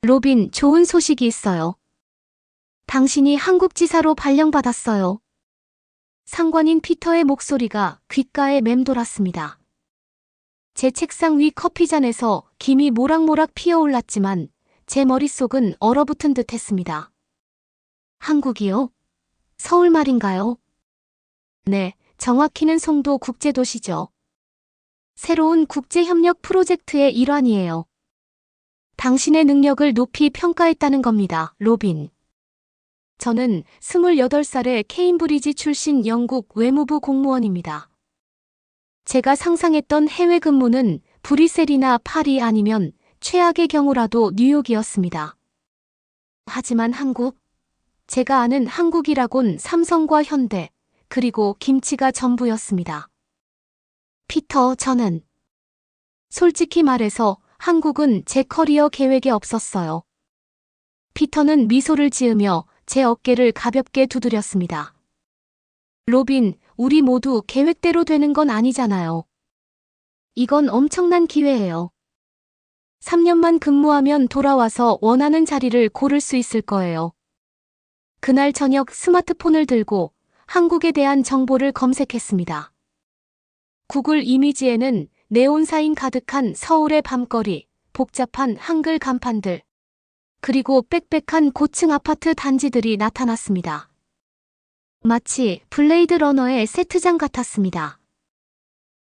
로빈, 좋은 소식이 있어요. 당신이 한국지사로 발령받았어요. 상관인 피터의 목소리가 귓가에 맴돌았습니다. 제 책상 위 커피잔에서 김이 모락모락 피어올랐지만 제 머릿속은 얼어붙은 듯 했습니다. 한국이요? 서울 말인가요? 네, 정확히는 송도 국제도시죠. 새로운 국제협력 프로젝트의 일환이에요. 당신의 능력을 높이 평가했다는 겁니다, 로빈. 저는 28살의 케임브리지 출신 영국 외무부 공무원입니다. 제가 상상했던 해외 근무는 브뤼셀이나 파리 아니면 최악의 경우라도 뉴욕이었습니다. 하지만 한국? 제가 아는 한국이라곤 삼성과 현대, 그리고 김치가 전부였습니다. 피터, 저는 솔직히 말해서 한국은 제 커리어 계획에 없었어요. 피터는 미소를 지으며 제 어깨를 가볍게 두드렸습니다. 로빈, 우리 모두 계획대로 되는 건 아니잖아요. 이건 엄청난 기회예요. 3년만 근무하면 돌아와서 원하는 자리를 고를 수 있을 거예요. 그날 저녁 스마트폰을 들고 한국에 대한 정보를 검색했습니다. 구글 이미지에는 네온사인 가득한 서울의 밤거리, 복잡한 한글 간판들, 그리고 빽빽한 고층 아파트 단지들이 나타났습니다. 마치 블레이드 러너의 세트장 같았습니다.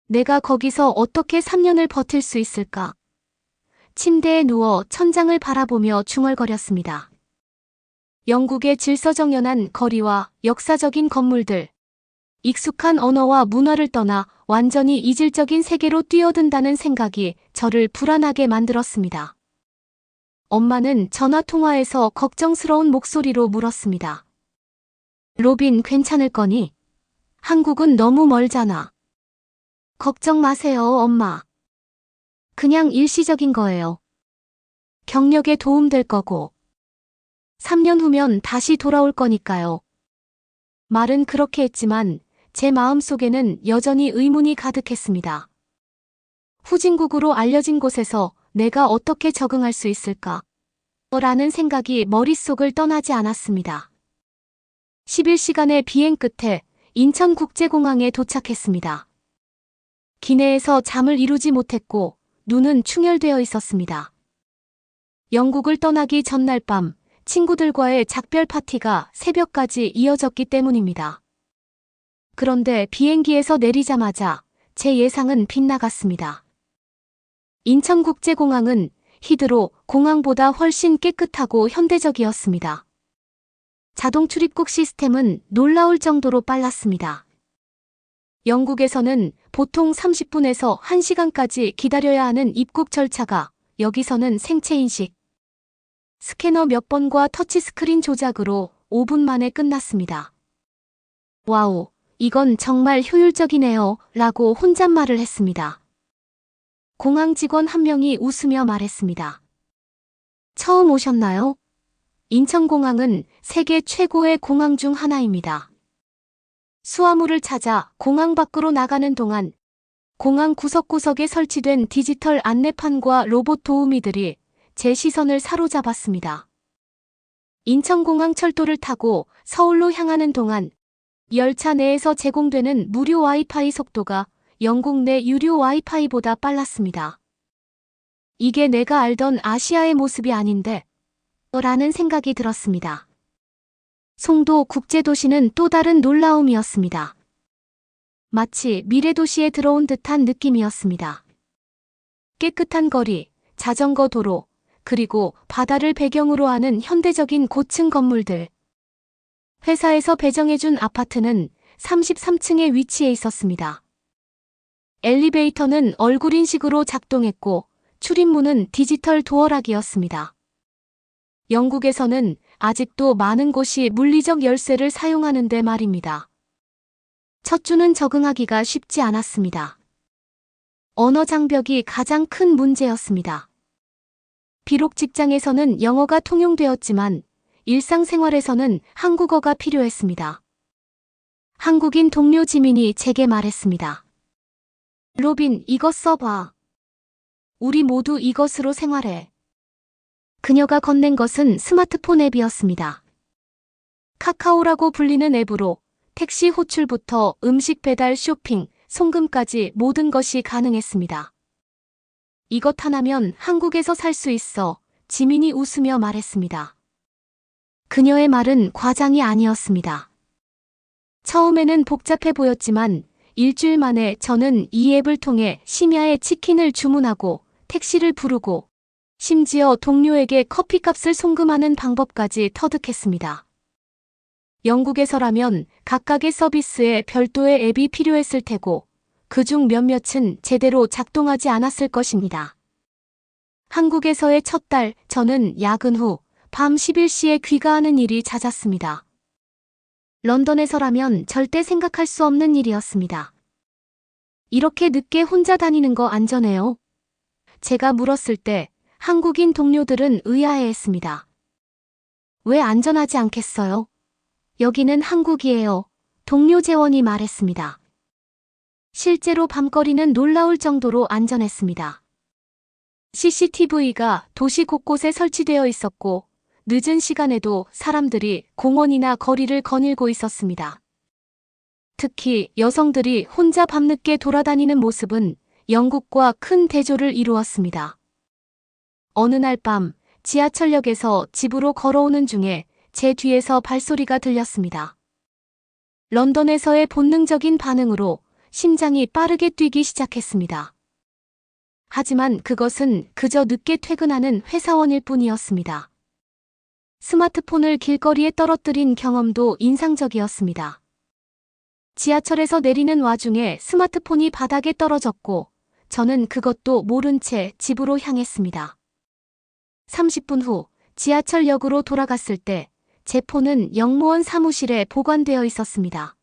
내가 거기서 어떻게 3년을 버틸 수 있을까? 침대에 누워 천장을 바라보며 중얼거렸습니다. 영국의 질서정연한 거리와 역사적인 건물들, 익숙한 언어와 문화를 떠나 완전히 이질적인 세계로 뛰어든다는 생각이 저를 불안하게 만들었습니다. 엄마는 전화통화에서 걱정스러운 목소리로 물었습니다. 로빈, 괜찮을 거니? 한국은 너무 멀잖아. 걱정 마세요, 엄마. 그냥 일시적인 거예요. 경력에 도움될 거고. 3년 후면 다시 돌아올 거니까요. 말은 그렇게 했지만 제 마음속에는 여전히 의문이 가득했습니다. 후진국으로 알려진 곳에서 내가 어떻게 적응할 수 있을까? 라는 생각이 머릿속을 떠나지 않았습니다. 11시간의 비행 끝에 인천국제공항에 도착했습니다. 기내에서 잠을 이루지 못했고 눈은 충혈되어 있었습니다. 영국을 떠나기 전날 밤 친구들과의 작별 파티가 새벽까지 이어졌기 때문입니다. 그런데 비행기에서 내리자마자 제 예상은 빗나갔습니다. 인천국제공항은 히드로 공항보다 훨씬 깨끗하고 현대적이었습니다. 자동 출입국 시스템은 놀라울 정도로 빨랐습니다. 영국에서는 보통 30분에서 1시간까지 기다려야 하는 입국 절차가 여기서는 생체인식, 스캐너 몇 번과 터치스크린 조작으로 5분 만에 끝났습니다. 와우, 이건 정말 효율적이네요 라고 혼잣말을 했습니다. 공항 직원 한 명이 웃으며 말했습니다. 처음 오셨나요? 인천공항은 세계 최고의 공항 중 하나입니다. 수화물을 찾아 공항 밖으로 나가는 동안 공항 구석구석에 설치된 디지털 안내판과 로봇 도우미들이 제 시선을 사로잡았습니다. 인천공항 철도를 타고 서울로 향하는 동안 열차 내에서 제공되는 무료 와이파이 속도가 영국 내 유료 와이파이보다 빨랐습니다. 이게 내가 알던 아시아의 모습이 아닌데 라는 생각이 들었습니다. 송도 국제도시는 또 다른 놀라움이었습니다. 마치 미래도시에 들어온 듯한 느낌이었습니다. 깨끗한 거리, 자전거 도로, 그리고 바다를 배경으로 하는 현대적인 고층 건물들. 회사에서 배정해준 아파트는 33층에 위치해 있었습니다. 엘리베이터는 얼굴 인식으로 작동했고 출입문은 디지털 도어락이었습니다. 영국에서는 아직도 많은 곳이 물리적 열쇠를 사용하는데 말입니다. 첫 주는 적응하기가 쉽지 않았습니다. 언어 장벽이 가장 큰 문제였습니다. 비록 직장에서는 영어가 통용되었지만 일상생활에서는 한국어가 필요했습니다. 한국인 동료 지민이 제게 말했습니다. 로빈, 이것 써봐. 우리 모두 이것으로 생활해. 그녀가 건넨 것은 스마트폰 앱이었습니다. 카카오라고 불리는 앱으로 택시 호출부터 음식 배달, 쇼핑, 송금까지 모든 것이 가능했습니다. 이것 하나면 한국에서 살 수 있어, 지민이 웃으며 말했습니다. 그녀의 말은 과장이 아니었습니다. 처음에는 복잡해 보였지만 일주일 만에 저는 이 앱을 통해 심야에 치킨을 주문하고 택시를 부르고 심지어 동료에게 커피값을 송금하는 방법까지 터득했습니다. 영국에서라면 각각의 서비스에 별도의 앱이 필요했을 테고 그중 몇몇은 제대로 작동하지 않았을 것입니다. 한국에서의 첫 달, 저는 야근 후 밤 11시에 귀가하는 일이 잦았습니다. 런던에서라면 절대 생각할 수 없는 일이었습니다. 이렇게 늦게 혼자 다니는 거 안전해요? 제가 물었을 때 한국인 동료들은 의아해했습니다. 왜 안전하지 않겠어요? 여기는 한국이에요. 동료 재원이 말했습니다. 실제로 밤거리는 놀라울 정도로 안전했습니다. CCTV가 도시 곳곳에 설치되어 있었고 늦은 시간에도 사람들이 공원이나 거리를 거닐고 있었습니다. 특히 여성들이 혼자 밤늦게 돌아다니는 모습은 영국과 큰 대조를 이루었습니다. 어느 날 밤 지하철역에서 집으로 걸어오는 중에 제 뒤에서 발소리가 들렸습니다. 런던에서의 본능적인 반응으로 심장이 빠르게 뛰기 시작했습니다. 하지만 그것은 그저 늦게 퇴근하는 회사원일 뿐이었습니다. 스마트폰을 길거리에 떨어뜨린 경험도 인상적이었습니다. 지하철에서 내리는 와중에 스마트폰이 바닥에 떨어졌고 저는 그것도 모른 채 집으로 향했습니다. 30분 후 지하철역으로 돌아갔을 때 제 폰은 영무원 사무실에 보관되어 있었습니다.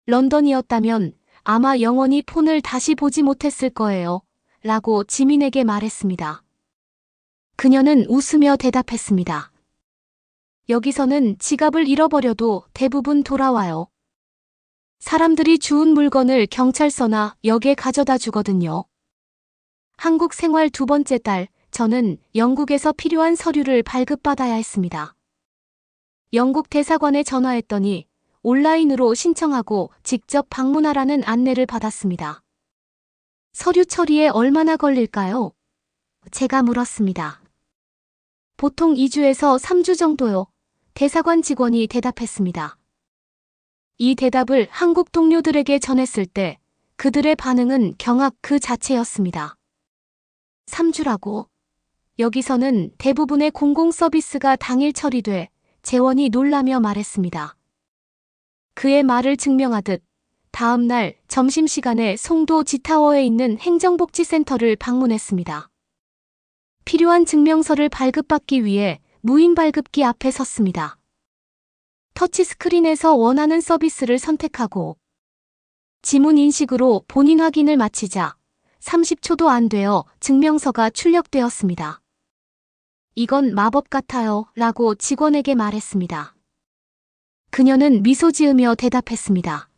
런던이었다면 아마 영원히 폰을 다시 보지 못했을 거예요. 라고 지민에게 말했습니다. 그녀는 웃으며 대답했습니다. 여기서는 지갑을 잃어버려도 대부분 돌아와요. 사람들이 주운 물건을 경찰서나 역에 가져다 주거든요. 한국 생활 두 번째 달, 저는 영국에서 필요한 서류를 발급받아야 했습니다. 영국 대사관에 전화했더니 온라인으로 신청하고 직접 방문하라는 안내를 받았습니다. 서류 처리에 얼마나 걸릴까요? 제가 물었습니다. 보통 2주에서 3주 정도요. 대사관 직원이 대답했습니다. 이 대답을 한국 동료들에게 전했을 때 그들의 반응은 경악 그 자체였습니다. 3주라고? 여기서는 대부분의 공공 서비스가 당일 처리돼 재원이 놀라며 말했습니다. 그의 말을 증명하듯 다음 날 점심시간에 송도 지타워에 있는 행정복지센터를 방문했습니다. 필요한 증명서를 발급받기 위해 무인 발급기 앞에 섰습니다. 터치스크린에서 원하는 서비스를 선택하고 지문 인식으로 본인 확인을 마치자 30초도 안 되어 증명서가 출력되었습니다. 이건 마법 같아요. 라고 직원에게 말했습니다. 그녀는 미소 지으며 대답했습니다.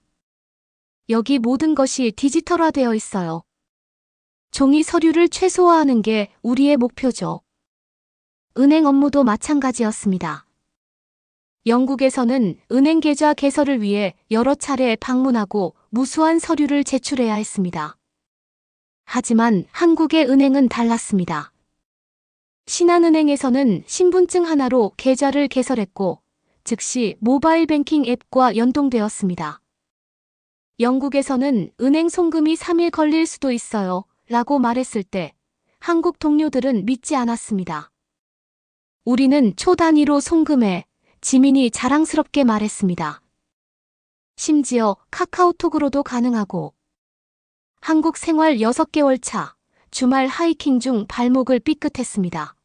여기 모든 것이 디지털화되어 있어요. 종이 서류를 최소화하는 게 우리의 목표죠. 은행 업무도 마찬가지였습니다. 영국에서는 은행 계좌 개설을 위해 여러 차례 방문하고 무수한 서류를 제출해야 했습니다. 하지만 한국의 은행은 달랐습니다. 신한은행에서는 신분증 하나로 계좌를 개설했고 즉시 모바일 뱅킹 앱과 연동되었습니다. 영국에서는 은행 송금이 3일 걸릴 수도 있어요. 라고 말했을 때 한국 동료들은 믿지 않았습니다. 우리는 초 단위로 송금해, 지민이 자랑스럽게 말했습니다. 심지어 카카오톡으로도 가능하고 한국 생활 6개월 차, 주말 하이킹 중 발목을 삐끗했습니다.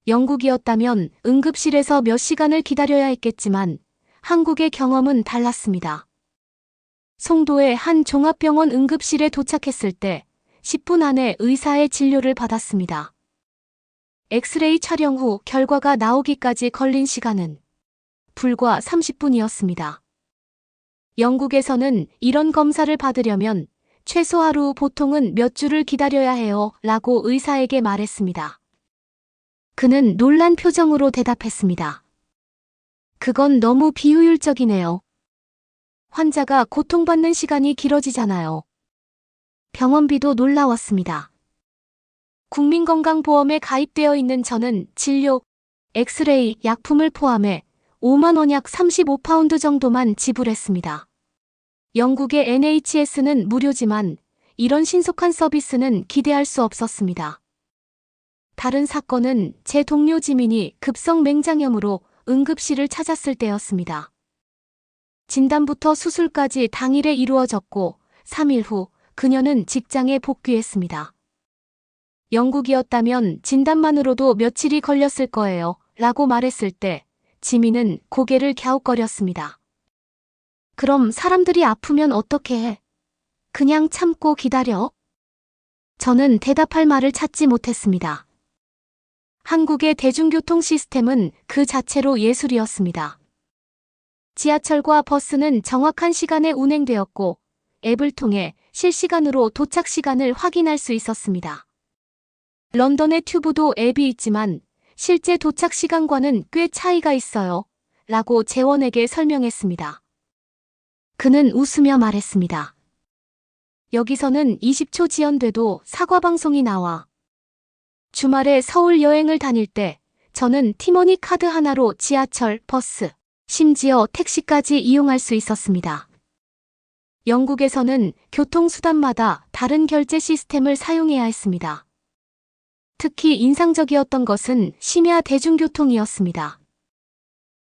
영국이었다면 응급실에서 몇 시간을 기다려야 했겠지만 한국의 경험은 달랐습니다. 송도의 한 종합병원 응급실에 도착했을 때 10분 안에 의사의 진료를 받았습니다. 엑스레이 촬영 후 결과가 나오기까지 걸린 시간은 불과 30분이었습니다. 영국에서는 이런 검사를 받으려면 최소 하루 보통은 몇 주를 기다려야 해요. 라고 의사에게 말했습니다. 그는 놀란 표정으로 대답했습니다. 그건 너무 비효율적이네요. 환자가 고통받는 시간이 길어지잖아요. 병원비도 놀라웠습니다. 국민건강보험에 가입되어 있는 저는 진료, 엑스레이, 약품을 포함해 5만 원 약 35파운드 정도만 지불했습니다. 영국의 NHS는 무료지만 이런 신속한 서비스는 기대할 수 없었습니다. 다른 사건은 제 동료 지민이 급성 맹장염으로 응급실을 찾았을 때였습니다. 진단부터 수술까지 당일에 이루어졌고 3일 후 그녀는 직장에 복귀했습니다. 영국이었다면 진단만으로도 며칠이 걸렸을 거예요 라고 말했을 때 지민은 고개를 갸웃거렸습니다. 그럼 사람들이 아프면 어떻게 해? 그냥 참고 기다려? 저는 대답할 말을 찾지 못했습니다. 한국의 대중교통 시스템은 그 자체로 예술이었습니다. 지하철과 버스는 정확한 시간에 운행되었고 앱을 통해 실시간으로 도착 시간을 확인할 수 있었습니다. 런던의 튜브도 앱이 있지만 실제 도착 시간과는 꽤 차이가 있어요. 라고 재원에게 설명했습니다. 그는 웃으며 말했습니다. 여기서는 20초 지연돼도 사과방송이 나와. 주말에 서울 여행을 다닐 때 저는 티머니 카드 하나로 지하철, 버스, 심지어 택시까지 이용할 수 있었습니다. 영국에서는 교통수단마다 다른 결제 시스템을 사용해야 했습니다. 특히 인상적이었던 것은 심야 대중교통이었습니다.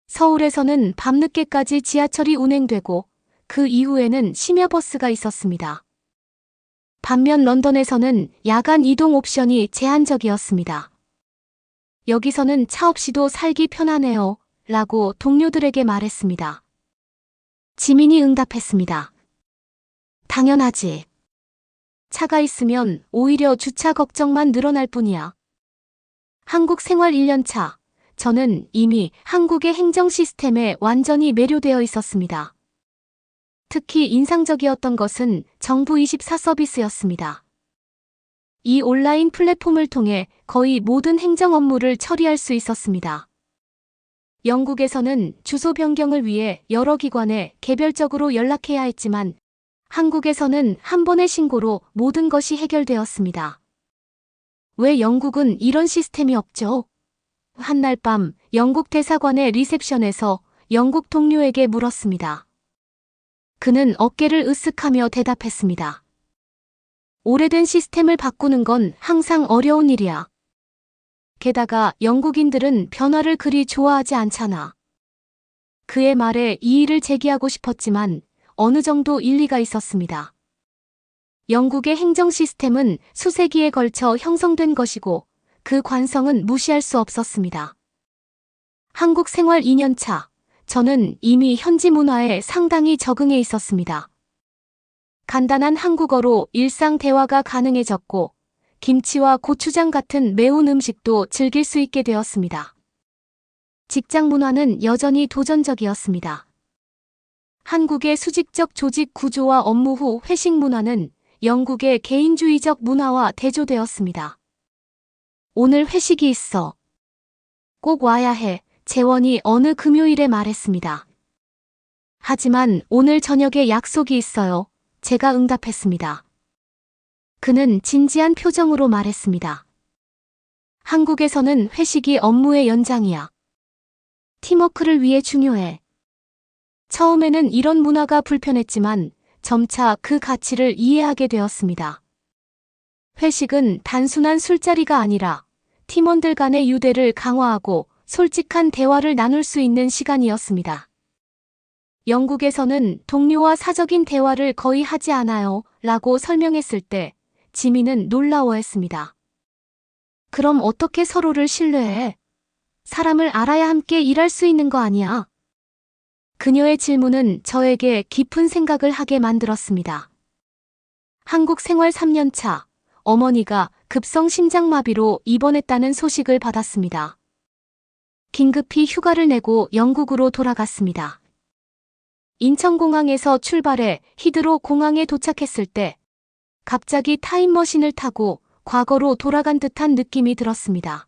서울에서는 밤늦게까지 지하철이 운행되고 그 이후에는 심야버스가 있었습니다. 반면 런던에서는 야간 이동 옵션이 제한적이었습니다. 여기서는 차 없이도 살기 편하네요. 라고 동료들에게 말했습니다. 지민이 응답했습니다. 당연하지. 차가 있으면 오히려 주차 걱정만 늘어날 뿐이야. 한국 생활 1년차. 저는 이미 한국의 행정 시스템에 완전히 매료되어 있었습니다. 특히 인상적이었던 것은 정부24 서비스였습니다. 이 온라인 플랫폼을 통해 거의 모든 행정 업무를 처리할 수 있었습니다. 영국에서는 주소 변경을 위해 여러 기관에 개별적으로 연락해야 했지만 한국에서는 한 번의 신고로 모든 것이 해결되었습니다. 왜 영국은 이런 시스템이 없죠? 한날 밤 영국 대사관의 리셉션에서 영국 동료에게 물었습니다. 그는 어깨를 으쓱하며 대답했습니다. 오래된 시스템을 바꾸는 건 항상 어려운 일이야. 게다가 영국인들은 변화를 그리 좋아하지 않잖아. 그의 말에 이의를 제기하고 싶었지만 어느 정도 일리가 있었습니다. 영국의 행정 시스템은 수세기에 걸쳐 형성된 것이고 그 관성은 무시할 수 없었습니다. 한국 생활 2년차, 저는 이미 현지 문화에 상당히 적응해 있었습니다. 간단한 한국어로 일상 대화가 가능해졌고 김치와 고추장 같은 매운 음식도 즐길 수 있게 되었습니다. 직장 문화는 여전히 도전적이었습니다. 한국의 수직적 조직 구조와 업무 후 회식 문화는 영국의 개인주의적 문화와 대조되었습니다. 오늘 회식이 있어. 꼭 와야 해. 재원이 어느 금요일에 말했습니다. 하지만 오늘 저녁에 약속이 있어요. 제가 응답했습니다. 그는 진지한 표정으로 말했습니다. 한국에서는 회식이 업무의 연장이야. 팀워크를 위해 중요해. 처음에는 이런 문화가 불편했지만 점차 그 가치를 이해하게 되었습니다. 회식은 단순한 술자리가 아니라 팀원들 간의 유대를 강화하고 솔직한 대화를 나눌 수 있는 시간이었습니다. 영국에서는 동료와 사적인 대화를 거의 하지 않아요. 라고 설명했을 때 지민은 놀라워했습니다. 그럼 어떻게 서로를 신뢰해? 사람을 알아야 함께 일할 수 있는 거 아니야? 그녀의 질문은 저에게 깊은 생각을 하게 만들었습니다. 한국 생활 3년 차, 어머니가 급성 심장마비로 입원했다는 소식을 받았습니다. 긴급히 휴가를 내고 영국으로 돌아갔습니다. 인천공항에서 출발해 히드로 공항에 도착했을 때 갑자기 타임머신을 타고 과거로 돌아간 듯한 느낌이 들었습니다.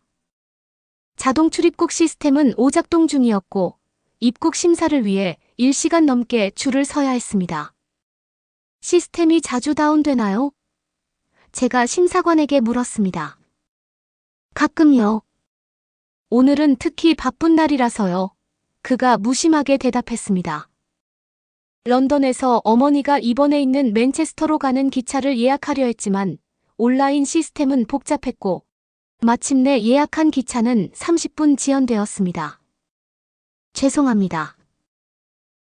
자동 출입국 시스템은 오작동 중이었고 입국 심사를 위해 1시간 넘게 줄을 서야 했습니다. 시스템이 자주 다운되나요? 제가 심사관에게 물었습니다. 가끔요. 오늘은 특히 바쁜 날이라서요. 그가 무심하게 대답했습니다. 런던에서 어머니가 입원해 있는 맨체스터로 가는 기차를 예약하려 했지만 온라인 시스템은 복잡했고 마침내 예약한 기차는 30분 지연되었습니다. 죄송합니다.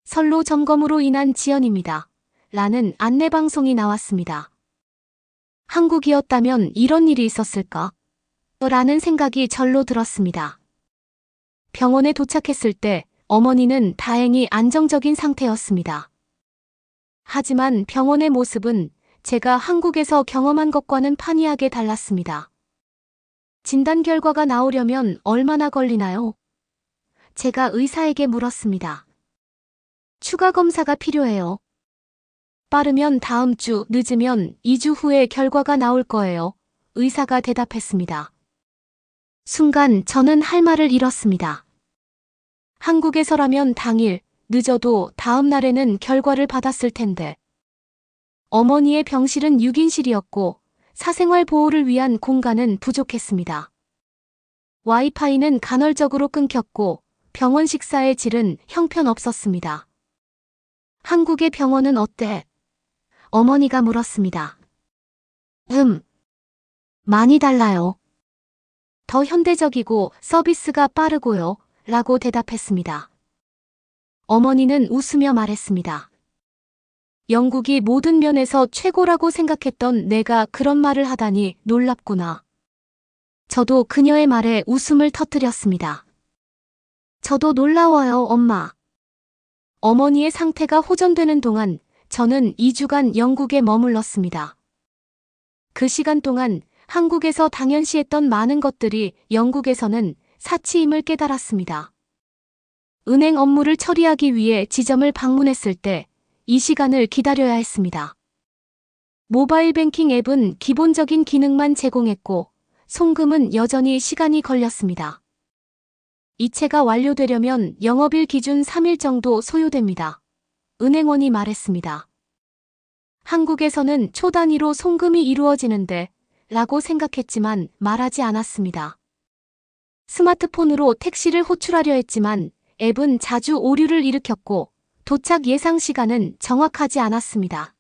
선로 점검으로 인한 지연입니다. 라는 안내방송이 나왔습니다. 한국이었다면 이런 일이 있었을까? 라는 생각이 절로 들었습니다. 병원에 도착했을 때 어머니는 다행히 안정적인 상태였습니다. 하지만 병원의 모습은 제가 한국에서 경험한 것과는 판이하게 달랐습니다. 진단 결과가 나오려면 얼마나 걸리나요? 제가 의사에게 물었습니다. 추가 검사가 필요해요. 빠르면 다음 주, 늦으면 2주 후에 결과가 나올 거예요. 의사가 대답했습니다. 순간 저는 할 말을 잃었습니다. 한국에서라면 당일, 늦어도 다음 날에는 결과를 받았을 텐데. 어머니의 병실은 6인실이었고 사생활 보호를 위한 공간은 부족했습니다. 와이파이는 간헐적으로 끊겼고 병원 식사의 질은 형편없었습니다. 한국의 병원은 어때? 어머니가 물었습니다. 많이 달라요. 더 현대적이고 서비스가 빠르고요. 라고 대답했습니다. 어머니는 웃으며 말했습니다. 영국이 모든 면에서 최고라고 생각했던 내가 그런 말을 하다니 놀랍구나. 저도 그녀의 말에 웃음을 터뜨렸습니다. 저도 놀라워요, 엄마. 어머니의 상태가 호전되는 동안 저는 2주간 영국에 머물렀습니다. 그 시간 동안 한국에서 당연시했던 많은 것들이 영국에서는 사치임을 깨달았습니다. 은행 업무를 처리하기 위해 지점을 방문했을 때 이 시간을 기다려야 했습니다. 모바일 뱅킹 앱은 기본적인 기능만 제공했고 송금은 여전히 시간이 걸렸습니다. 이체가 완료되려면 영업일 기준 3일 정도 소요됩니다. 은행원이 말했습니다. 한국에서는 초 단위로 송금이 이루어지는데 라고 생각했지만 말하지 않았습니다. 스마트폰으로 택시를 호출하려 했지만 앱은 자주 오류를 일으켰고 도착 예상 시간은 정확하지 않았습니다.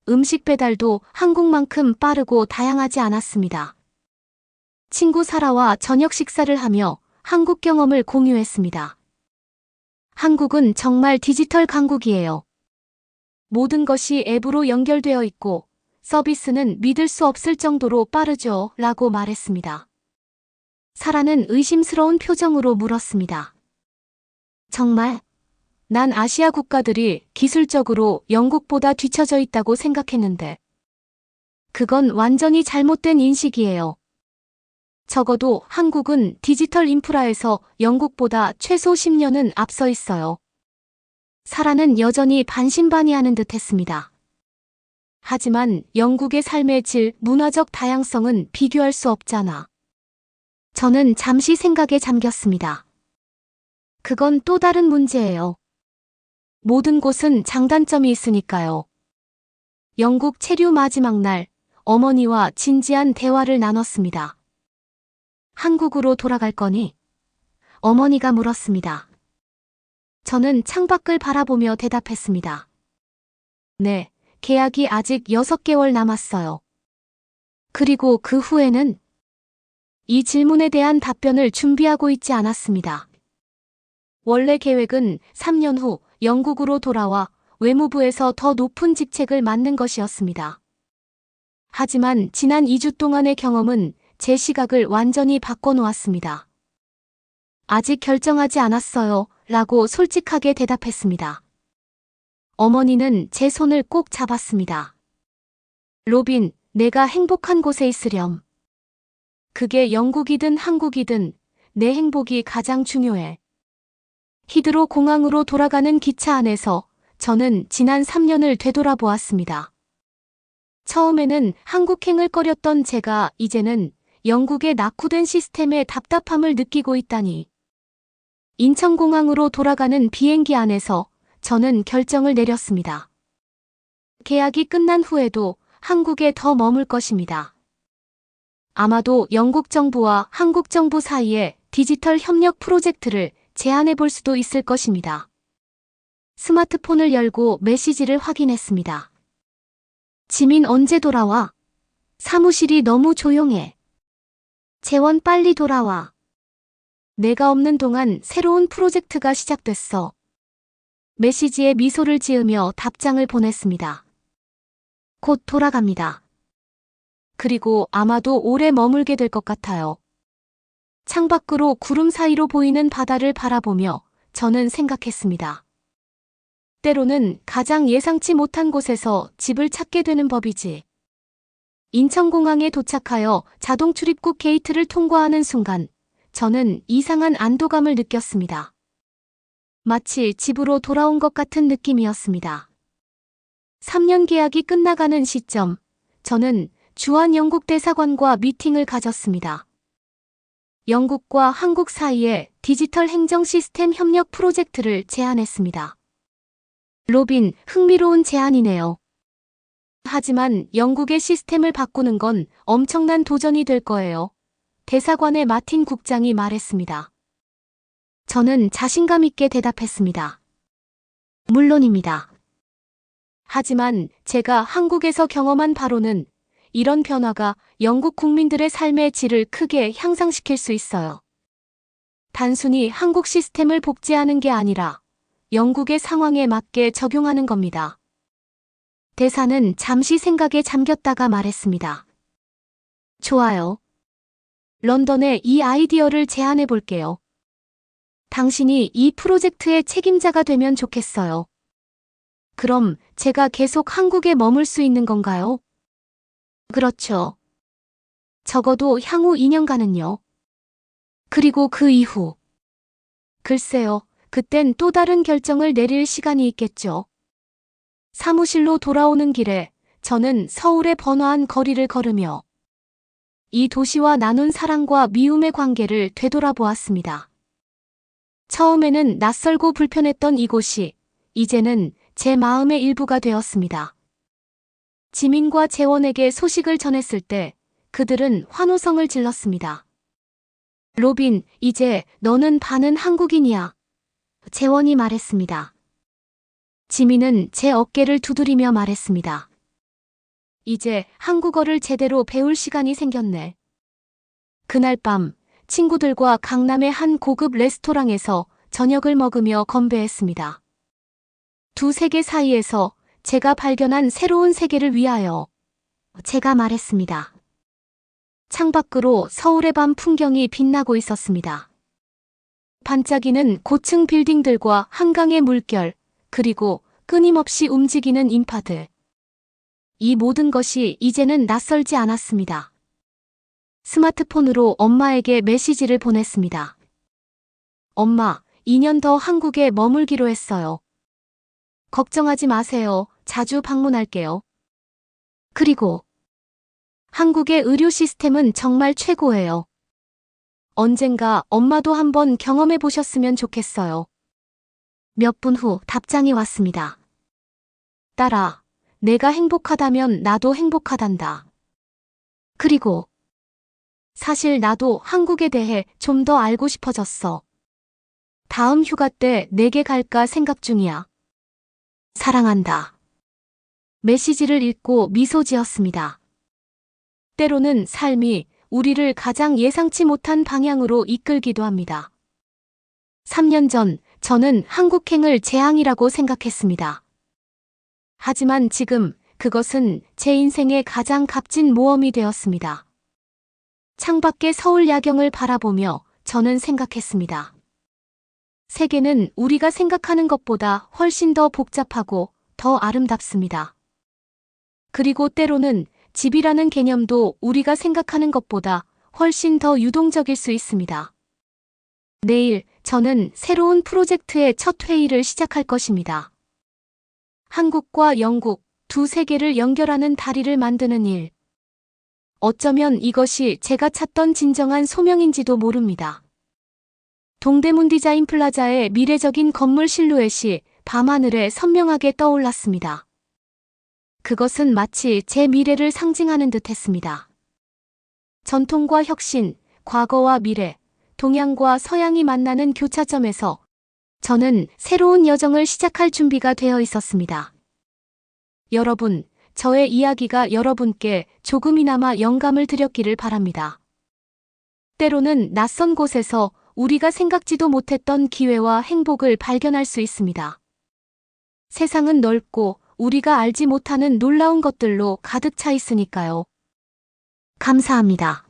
음식 배달도 한국만큼 빠르고 다양하지 않았습니다. 친구 사라와 저녁 식사를 하며 한국 경험을 공유했습니다. 한국은 정말 디지털 강국이에요. 모든 것이 앱으로 연결되어 있고 서비스는 믿을 수 없을 정도로 빠르죠. 라고 말했습니다. 사라는 의심스러운 표정으로 물었습니다. 정말? 난 아시아 국가들이 기술적으로 영국보다 뒤처져 있다고 생각했는데. 그건 완전히 잘못된 인식이에요. 적어도 한국은 디지털 인프라에서 영국보다 최소 10년은 앞서 있어요. 사라는 여전히 반신반의하는 듯 했습니다. 하지만 영국의 삶의 질, 문화적 다양성은 비교할 수 없잖아. 저는 잠시 생각에 잠겼습니다. 그건 또 다른 문제예요. 모든 곳은 장단점이 있으니까요. 영국 체류 마지막 날, 어머니와 진지한 대화를 나눴습니다. 한국으로 돌아갈 거니? 어머니가 물었습니다. 저는 창밖을 바라보며 대답했습니다. 네, 계약이 아직 6개월 남았어요. 그리고 그 후에는? 이 질문에 대한 답변을 준비하고 있지 않았습니다. 원래 계획은 3년 후 영국으로 돌아와 외무부에서 더 높은 직책을 맡는 것이었습니다. 하지만 지난 2주 동안의 경험은 제 시각을 완전히 바꿔놓았습니다. 아직 결정하지 않았어요. 라고 솔직하게 대답했습니다. 어머니는 제 손을 꼭 잡았습니다. 로빈, 내가 행복한 곳에 있으렴. 그게 영국이든 한국이든 내 행복이 가장 중요해. 히드로 공항으로 돌아가는 기차 안에서 저는 지난 3년을 되돌아보았습니다. 처음에는 한국행을 꺼렸던 제가 이제는 영국의 낙후된 시스템에 답답함을 느끼고 있다니. 인천공항으로 돌아가는 비행기 안에서 저는 결정을 내렸습니다. 계약이 끝난 후에도 한국에 더 머물 것입니다. 아마도 영국 정부와 한국 정부 사이에 디지털 협력 프로젝트를 제안해 볼 수도 있을 것입니다. 스마트폰을 열고 메시지를 확인했습니다. 지민 언제 돌아와? 사무실이 너무 조용해. 재원 빨리 돌아와. 내가 없는 동안 새로운 프로젝트가 시작됐어. 메시지에 미소를 지으며 답장을 보냈습니다. 곧 돌아갑니다. 그리고 아마도 오래 머물게 될 것 같아요. 창밖으로 구름 사이로 보이는 바다를 바라보며 저는 생각했습니다. 때로는 가장 예상치 못한 곳에서 집을 찾게 되는 법이지. 인천공항에 도착하여 자동 출입국 게이트를 통과하는 순간 저는 이상한 안도감을 느꼈습니다. 마치 집으로 돌아온 것 같은 느낌이었습니다. 3년 계약이 끝나가는 시점, 저는 주한 영국 대사관과 미팅을 가졌습니다. 영국과 한국 사이에 디지털 행정 시스템 협력 프로젝트를 제안했습니다. 로빈, 흥미로운 제안이네요. 하지만 영국의 시스템을 바꾸는 건 엄청난 도전이 될 거예요. 대사관의 마틴 국장이 말했습니다. 저는 자신감 있게 대답했습니다. 물론입니다. 하지만 제가 한국에서 경험한 바로는 이런 변화가 영국 국민들의 삶의 질을 크게 향상시킬 수 있어요. 단순히 한국 시스템을 복제하는 게 아니라 영국의 상황에 맞게 적용하는 겁니다. 대사는 잠시 생각에 잠겼다가 말했습니다. 좋아요. 런던에 이 아이디어를 제안해 볼게요. 당신이 이 프로젝트의 책임자가 되면 좋겠어요. 그럼 제가 계속 한국에 머물 수 있는 건가요? 그렇죠. 적어도 향후 2년간은요. 그리고 그 이후. 글쎄요, 그땐 또 다른 결정을 내릴 시간이 있겠죠. 사무실로 돌아오는 길에 저는 서울의 번화한 거리를 걸으며 이 도시와 나눈 사랑과 미움의 관계를 되돌아보았습니다. 처음에는 낯설고 불편했던 이곳이 이제는 제 마음의 일부가 되었습니다. 지민과 재원에게 소식을 전했을 때 그들은 환호성을 질렀습니다. 로빈, 이제 너는 반은 한국인이야. 재원이 말했습니다. 지민은 제 어깨를 두드리며 말했습니다. 이제 한국어를 제대로 배울 시간이 생겼네. 그날 밤 친구들과 강남의 한 고급 레스토랑에서 저녁을 먹으며 건배했습니다. 두 세계 사이에서 제가 발견한 새로운 세계를 위하여 제가 말했습니다. 창밖으로 서울의 밤 풍경이 빛나고 있었습니다. 반짝이는 고층 빌딩들과 한강의 물결, 그리고 끊임없이 움직이는 인파들. 이 모든 것이 이제는 낯설지 않았습니다. 스마트폰으로 엄마에게 메시지를 보냈습니다. 엄마, 2년 더 한국에 머물기로 했어요. 걱정하지 마세요. 자주 방문할게요. 그리고 한국의 의료 시스템은 정말 최고예요. 언젠가 엄마도 한번 경험해 보셨으면 좋겠어요. 몇 분 후 답장이 왔습니다. 딸아, 내가 행복하다면 나도 행복하단다. 그리고 사실 나도 한국에 대해 좀 더 알고 싶어졌어. 다음 휴가 때 내게 갈까 생각 중이야. 사랑한다. 메시지를 읽고 미소 지었습니다. 때로는 삶이 우리를 가장 예상치 못한 방향으로 이끌기도 합니다. 3년 전 저는 한국행을 재앙이라고 생각했습니다. 하지만 지금 그것은 제 인생의 가장 값진 모험이 되었습니다. 창밖의 서울 야경을 바라보며 저는 생각했습니다. 세계는 우리가 생각하는 것보다 훨씬 더 복잡하고 더 아름답습니다. 그리고 때로는 집이라는 개념도 우리가 생각하는 것보다 훨씬 더 유동적일 수 있습니다. 내일 저는 새로운 프로젝트의 첫 회의를 시작할 것입니다. 한국과 영국 두 세계를 연결하는 다리를 만드는 일. 어쩌면 이것이 제가 찾던 진정한 소명인지도 모릅니다. 동대문 디자인 플라자의 미래적인 건물 실루엣이 밤하늘에 선명하게 떠올랐습니다. 그것은 마치 제 미래를 상징하는 듯 했습니다. 전통과 혁신, 과거와 미래, 동양과 서양이 만나는 교차점에서 저는 새로운 여정을 시작할 준비가 되어 있었습니다. 여러분, 저의 이야기가 여러분께 조금이나마 영감을 드렸기를 바랍니다. 때로는 낯선 곳에서 우리가 생각지도 못했던 기회와 행복을 발견할 수 있습니다. 세상은 넓고 우리가 알지 못하는 놀라운 것들로 가득 차 있으니까요. 감사합니다.